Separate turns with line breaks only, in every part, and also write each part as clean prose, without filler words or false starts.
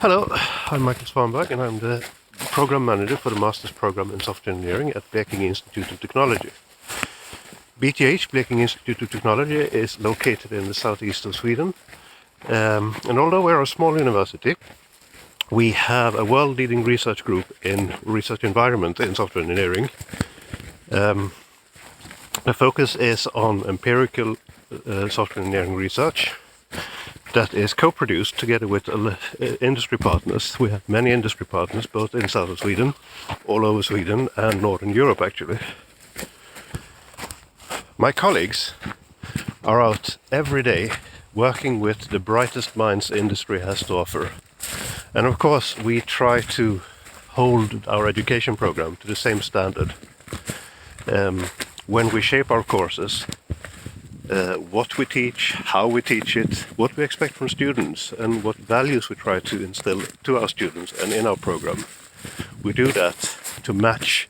Hello, I'm Michael Svanberg and I'm the Program Manager for the Master's Program in Software Engineering at Blekinge Institute of Technology. BTH, Blekinge Institute of Technology, is located in the southeast of Sweden. And although we're a small university, we have a world-leading research group in research environment in software engineering. The focus is on empirical software engineering research that is co-produced together with industry partners. We have many industry partners, both in south of Sweden, all over Sweden, and Northern Europe, actually. My colleagues are out every day working with the brightest minds industry has to offer. And of course, we try to hold our education program to the same standard. When we shape our courses, what we teach, how we teach it, what we expect from students, and what values we try to instill to our students and in our program. We do that to match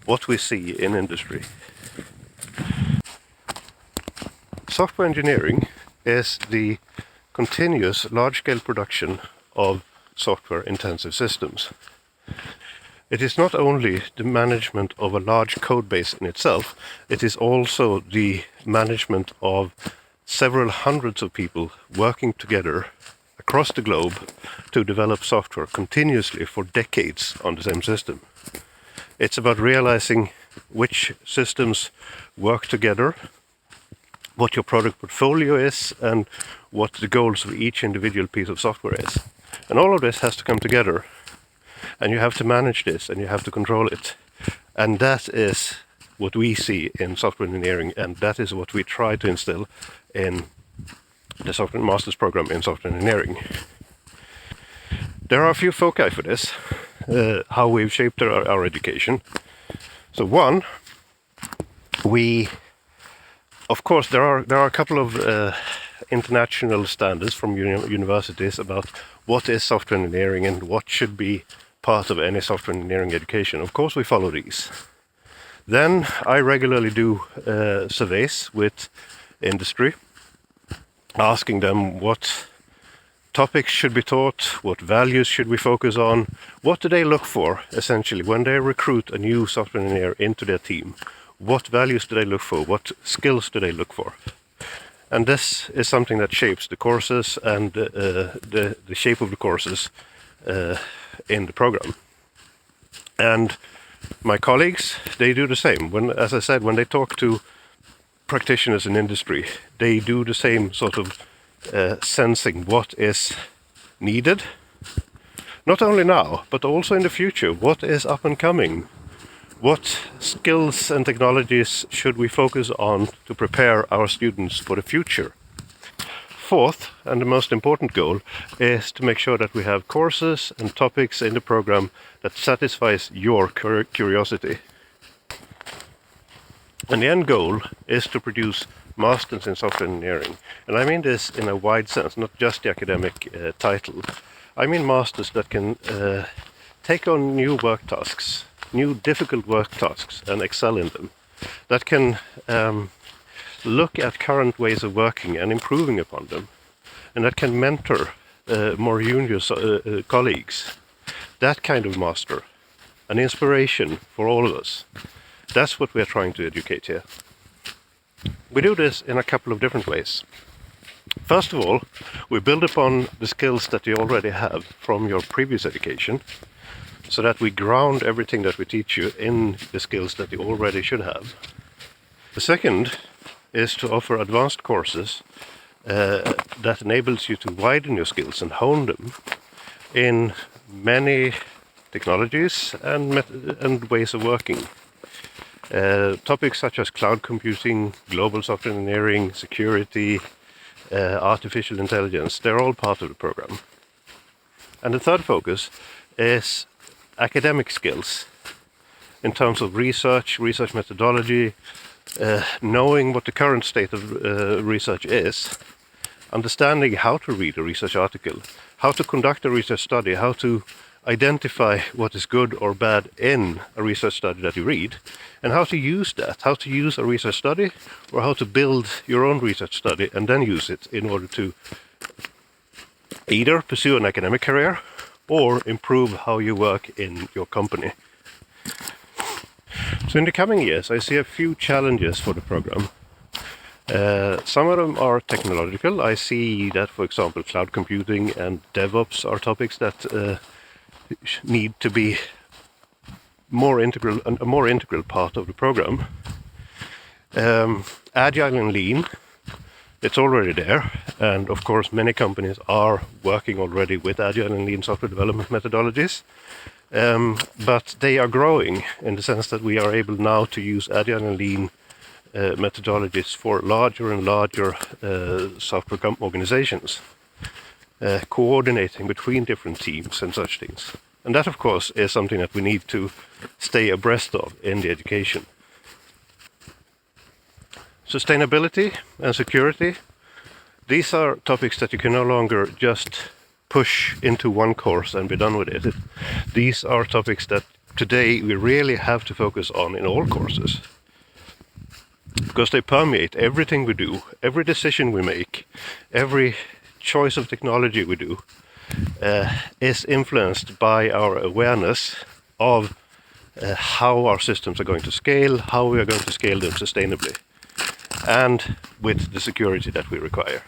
what we see in industry. Software engineering is the continuous large-scale production of software-intensive systems. It is not only the management of a large code base in itself, it is also the management of several hundreds of people working together across the globe to develop software continuously for decades on the same system. It's about realizing which systems work together, what your product portfolio is, and what the goals of each individual piece of software is. And all of this has to come together. And you have to manage this and you have to control it. And that is what we see in software engineering, and that is what we try to instill in the software master's program in software engineering. There are a few foci for this, how we've shaped our education. So one, of course, there are a couple of international standards from universities about what is software engineering and what should be part of any software engineering education. Of course, we follow these. Then I regularly do surveys with industry, asking them what topics should be taught, what values should we focus on, what do they look for, essentially, when they recruit a new software engineer into their team. What values do they look for? What skills do they look for? And this is something that shapes the courses and the shape of the courses in the program. And my colleagues, they do the same. As I said, when they talk to practitioners in industry, they do the same sort of sensing what is needed, not only now, but also in the future. What is up and coming? What skills and technologies should we focus on to prepare our students for the future? Fourth, and the most important goal, is to make sure that we have courses and topics in the program that satisfies your curiosity. And the end goal is to produce masters in software engineering. And I mean this in a wide sense, not just the academic title. I mean masters that can take on new work tasks, new difficult work tasks, and excel in them. That can look at current ways of working and improving upon them, and that can mentor more junior colleagues. That kind of master, an inspiration for all of us. That's what we're trying to educate here. We do this in a couple of different ways. First of all, we build upon the skills that you already have from your previous education, so that we ground everything that we teach you in the skills that you already should have. The second is to offer advanced courses that enables you to widen your skills and hone them in many technologies and ways of working. Topics such as cloud computing, global software engineering, security, artificial intelligence, they're all part of the program. And the third focus is academic skills in terms of research methodology, knowing what the current state of research is, understanding how to read a research article, how to conduct a research study, how to identify what is good or bad in a research study that you read, and how to use that, how to use a research study, or how to build your own research study and then use it in order to either pursue an academic career or improve how you work in your company. So in the coming years, I see a few challenges for the program. Some of them are technological. I see that, for example, cloud computing and DevOps are topics that need to be a more integral part of the program. Agile and Lean, it's already there, and of course many companies are working already with Agile and Lean software development methodologies. But they are growing in the sense that we are able now to use Agile and Lean methodologies for larger and larger software organizations, coordinating between different teams and such things. And that, of course, is something that we need to stay abreast of in the education. Sustainability and security, these are topics that you can no longer just push into one course and be done with it. These are topics that today we really have to focus on in all courses, because they permeate everything we do, every decision we make, every choice of technology we do is influenced by our awareness of how our systems are going to scale, how we are going to scale them sustainably, and with the security that we require.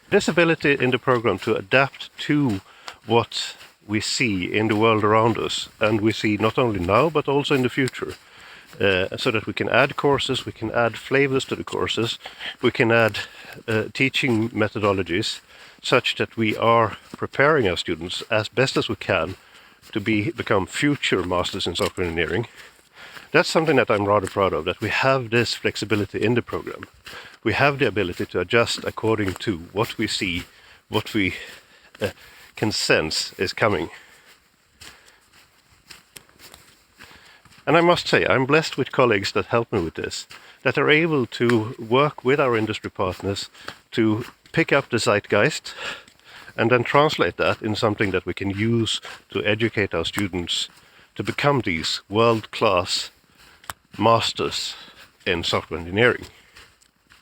This ability in the program to adapt to what we see in the world around us, and we see not only now but also in the future, so that we can add courses, we can add flavors to the courses, we can add teaching methodologies such that we are preparing our students as best as we can to become future masters in software engineering. That's something that I'm rather proud of, that we have this flexibility in the program. We have the ability to adjust according to what we see, what we can sense is coming. And I must say, I'm blessed with colleagues that help me with this, that are able to work with our industry partners to pick up the zeitgeist and then translate that in something that we can use to educate our students to become these world-class masters in software engineering.